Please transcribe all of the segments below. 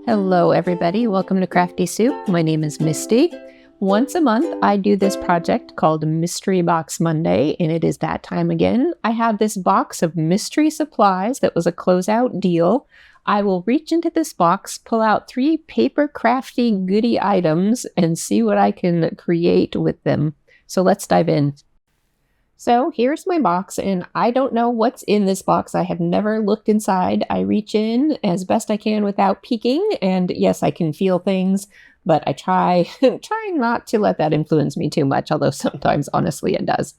Hello everybody, welcome to Crafty Soup. My name is Misty. Once a month I do this project called Mystery Box Monday, and it is that time again. I have this box of mystery supplies that was a closeout deal. I will reach into this box, pull out 3 paper crafty goodie items, and see what I can create with them. So let's dive in. So here's my box, and I don't know what's in this box. I have never looked inside. I reach in as best I can without peeking, and yes, I can feel things, but I try not to let that influence me too much, although sometimes, honestly, it does.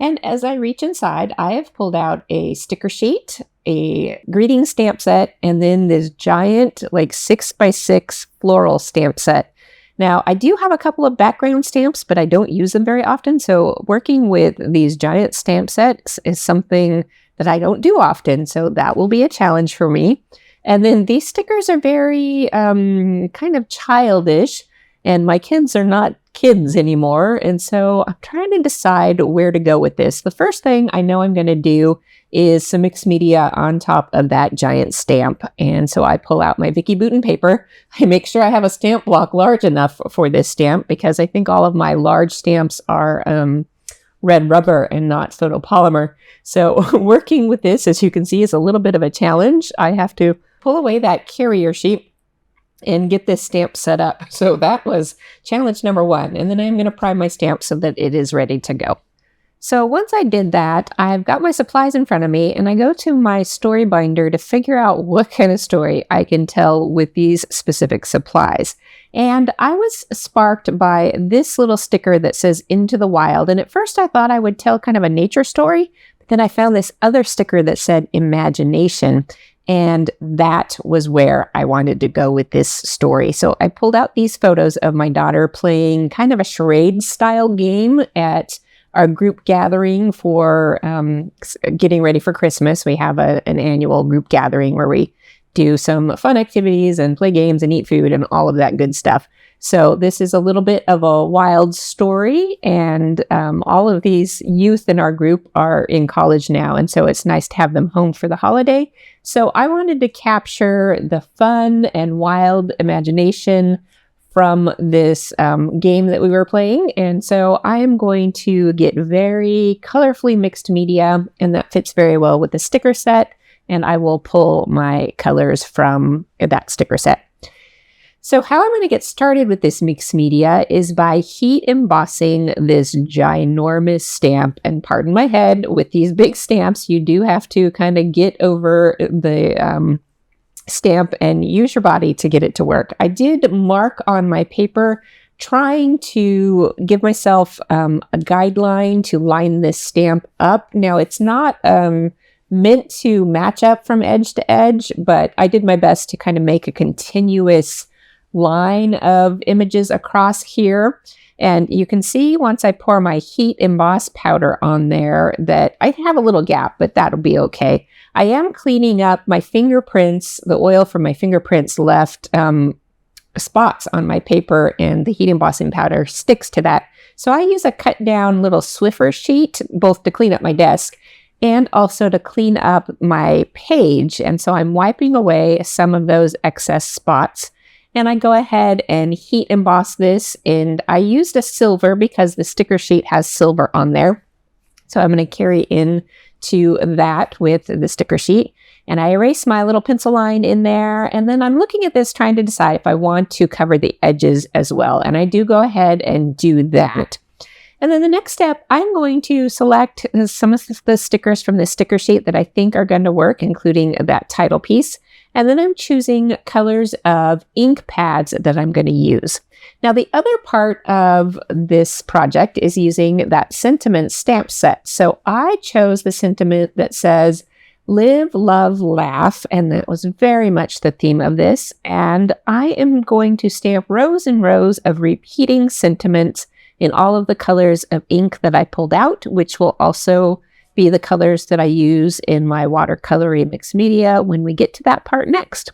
And as I reach inside, I have pulled out a sticker sheet, a greeting stamp set, and then this giant, 6x6 floral stamp set. Now, I do have a couple of background stamps, but I don't use them very often. So working with these giant stamp sets is something that I don't do often. So that will be a challenge for me. And then these stickers are very kind of childish, and my kids are not kids anymore. And so I'm trying to decide where to go with this. The first thing I know I'm going to do is some mixed media on top of that giant stamp. And so I pull out my Vicky Bouton paper. I make sure I have a stamp block large enough for this stamp, because I think all of my large stamps are red rubber and not photopolymer. So working with this, as you can see, is a little bit of a challenge. I have to pull away that carrier sheet and get this stamp set up. So that was challenge number 1. And then I'm going to prime my stamp so that it is ready to go. So once I did that, I've got my supplies in front of me, and I go to my story binder to figure out what kind of story I can tell with these specific supplies. And I was sparked by this little sticker that says "Into the Wild." And at first I thought I would tell kind of a nature story, but then I found this other sticker that said "Imagination." And that was where I wanted to go with this story. So I pulled out these photos of my daughter playing kind of a charade style game at our group gathering for getting ready for Christmas. We have an annual group gathering where we do some fun activities and play games and eat food and all of that good stuff. So this is a little bit of a wild story, and all of these youth in our group are in college now, and so it's nice to have them home for the holiday. So I wanted to capture the fun and wild imagination from this game that we were playing. And so I am going to get very colorfully mixed media, and that fits very well with the sticker set. And I will pull my colors from that sticker set. So how I'm going to get started with this mixed media is by heat embossing this ginormous stamp. And pardon my head, with these big stamps, you do have to kind of get over the stamp and use your body to get it to work. I did mark on my paper, trying to give myself a guideline to line this stamp up. Now, it's not meant to match up from edge to edge, but I did my best to kind of make a continuous line of images across here. And you can see once I pour my heat emboss powder on there that I have a little gap, but that'll be okay. I am cleaning up my fingerprints. The oil from my fingerprints left spots on my paper, and the heat embossing powder sticks to that. So I use a cut down little Swiffer sheet, both to clean up my desk and also to clean up my page. And so I'm wiping away some of those excess spots. And I go ahead and heat emboss this, and I used a silver because the sticker sheet has silver on there. So I'm going to carry in to that with the sticker sheet, and I erase my little pencil line in there. And then I'm looking at this, trying to decide if I want to cover the edges as well. And I do go ahead and do that. And then the next step, I'm going to select some of the stickers from the sticker sheet that I think are going to work, including that title piece. And then I'm choosing colors of ink pads that I'm going to use. Now, the other part of this project is using that sentiment stamp set. So I chose the sentiment that says, "Live, love, laugh," and that was very much the theme of this. And I am going to stamp rows and rows of repeating sentiments in all of the colors of ink that I pulled out, which will also be the colors that I use in my watercolory mixed media when we get to that part next.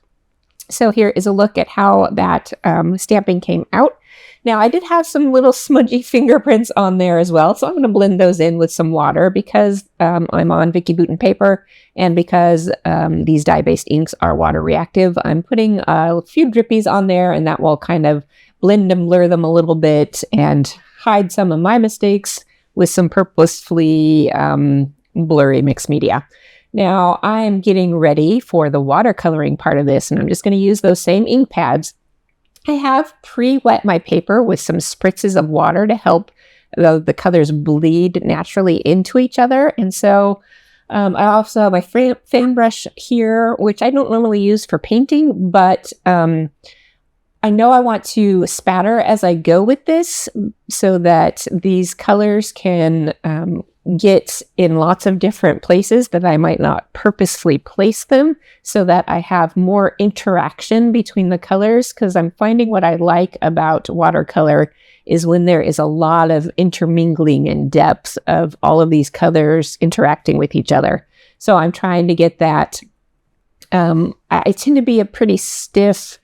So here is a look at how that stamping came out. Now, I did have some little smudgy fingerprints on there as well, so I'm going to blend those in with some water because I'm on Vicky Bouton paper, and because these dye-based inks are water reactive. I'm putting a few drippies on there, and that will kind of blend and blur them a little bit and hide some of my mistakes with some purposefully blurry mixed media. Now, I'm getting ready for the watercoloring part of this, and I'm just going to use those same ink pads. I have pre-wet my paper with some spritzes of water to help the colors bleed naturally into each other. And so I also have my fan brush here, which I don't normally use for painting, but I know I want to spatter as I go with this so that these colors can get in lots of different places that I might not purposefully place them, so that I have more interaction between the colors, because I'm finding what I like about watercolor is when there is a lot of intermingling and depth of all of these colors interacting with each other. So I'm trying to get that. I tend to be a pretty stiff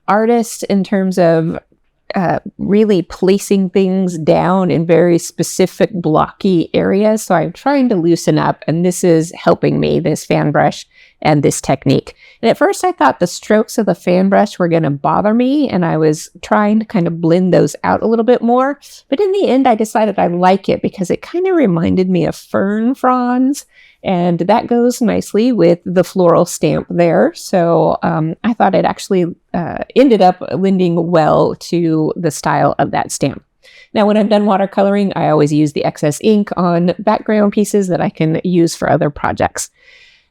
artist in terms of really placing things down in very specific blocky areas. So I'm trying to loosen up, and this is helping me, this fan brush and this technique. And at first I thought the strokes of the fan brush were going to bother me, and I was trying to kind of blend those out a little bit more. But in the end, I decided I like it because it kind of reminded me of fern fronds, and that goes nicely with the floral stamp there. So I thought it actually ended up lending well to the style of that stamp. Now, when I'm done watercoloring, I always use the excess ink on background pieces that I can use for other projects.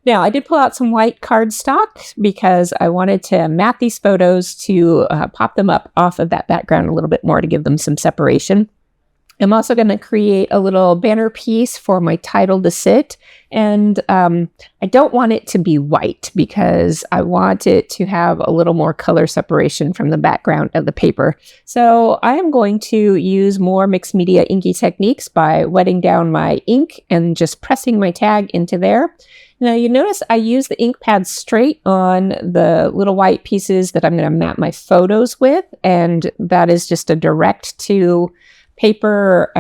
Now, I did pull out some white cardstock because I wanted to mat these photos to pop them up off of that background a little bit more to give them some separation. I'm also going to create a little banner piece for my title to sit, and I don't want it to be white because I want it to have a little more color separation from the background of the paper. So I am going to use more mixed media inky techniques by wetting down my ink and just pressing my tag into there. Now you notice I use the ink pad straight on the little white pieces that I'm going to map my photos with, and that is just a direct to paper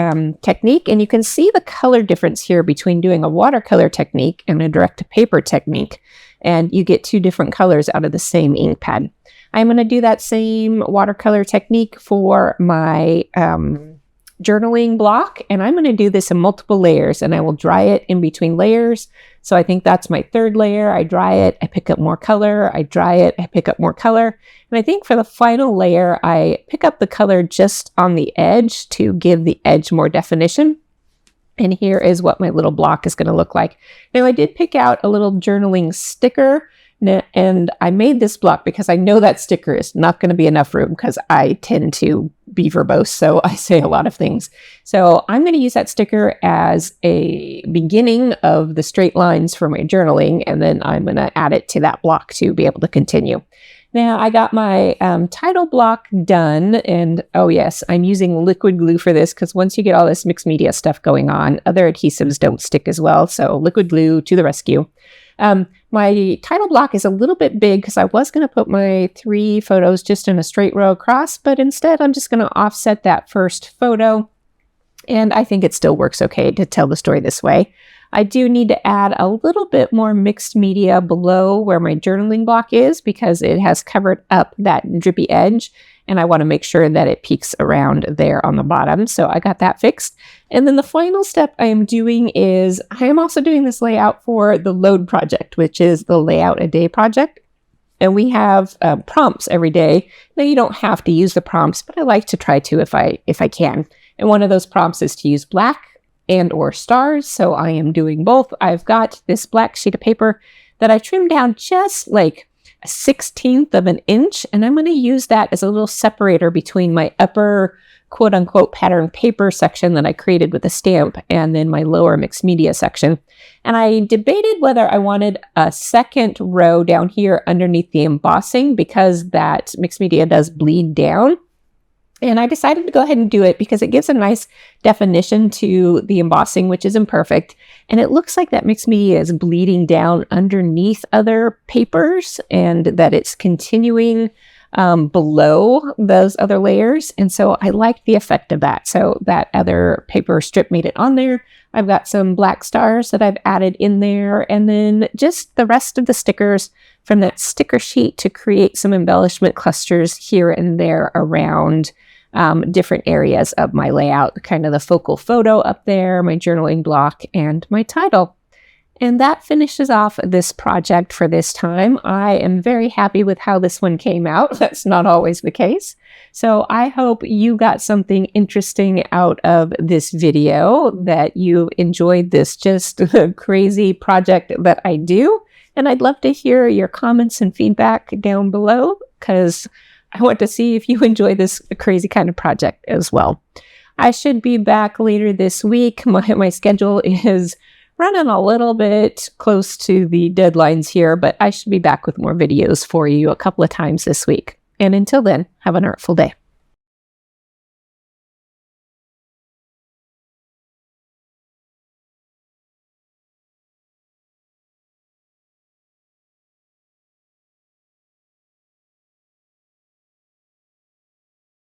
technique. And you can see the color difference here between doing a watercolor technique and a direct to paper technique. And you get two different colors out of the same ink pad. I'm going to do that same watercolor technique for my journaling block, and I'm going to do this in multiple layers, and I will dry it in between layers. So I think that's my third layer. I dry it, I pick up more color, I dry it, I pick up more color. And I think for the final layer, I pick up the color just on the edge to give the edge more definition. And here is what my little block is going to look like. Now, I did pick out a little journaling sticker, and I made this block because I know that sticker is not going to be enough room because I tend to be verbose, so I say a lot of things. So I'm going to use that sticker as a beginning of the straight lines for my journaling, and then I'm going to add it to that block to be able to continue. Now, I got my title block done, and oh yes, I'm using liquid glue for this because once you get all this mixed media stuff going on, other adhesives don't stick as well, so liquid glue to the rescue. My title block is a little bit big because I was going to put my 3 photos just in a straight row across, but instead I'm just going to offset that first photo, and I think it still works okay to tell the story this way. I do need to add a little bit more mixed media below where my journaling block is because it has covered up that drippy edge, and I want to make sure that it peaks around there on the bottom. So I got that fixed. And then the final step I am doing is I am also doing this layout for the load project, which is the layout a day project. And we have prompts every day. Now you don't have to use the prompts, but I like to try to if I can. And one of those prompts is to use black and or stars. So I am doing both. I've got this black sheet of paper that I trimmed down just like 1/16 of an inch, and I'm going to use that as a little separator between my upper quote unquote pattern paper section that I created with a stamp and then my lower mixed media section. And I debated whether I wanted a second row down here underneath the embossing because that mixed media does bleed down. And I decided to go ahead and do it because it gives a nice definition to the embossing, which is imperfect. And it looks like that mixed media is bleeding down underneath other papers and that it's continuing below those other layers. And so I like the effect of that. So that other paper strip made it on there. I've got some black stars that I've added in there, and then just the rest of the stickers from that sticker sheet to create some embellishment clusters here and there around different areas of my layout, kind of the focal photo up there, my journaling block, and my title. And that finishes off this project for this time. I am very happy with how this one came out. That's not always the case. So I hope you got something interesting out of this video, that you enjoyed this just crazy project that I do. And I'd love to hear your comments and feedback down below, because I want to see if you enjoy this crazy kind of project as well. I should be back later this week. My schedule is running a little bit close to the deadlines here, but I should be back with more videos for you a couple of times this week. And until then, have an artful day.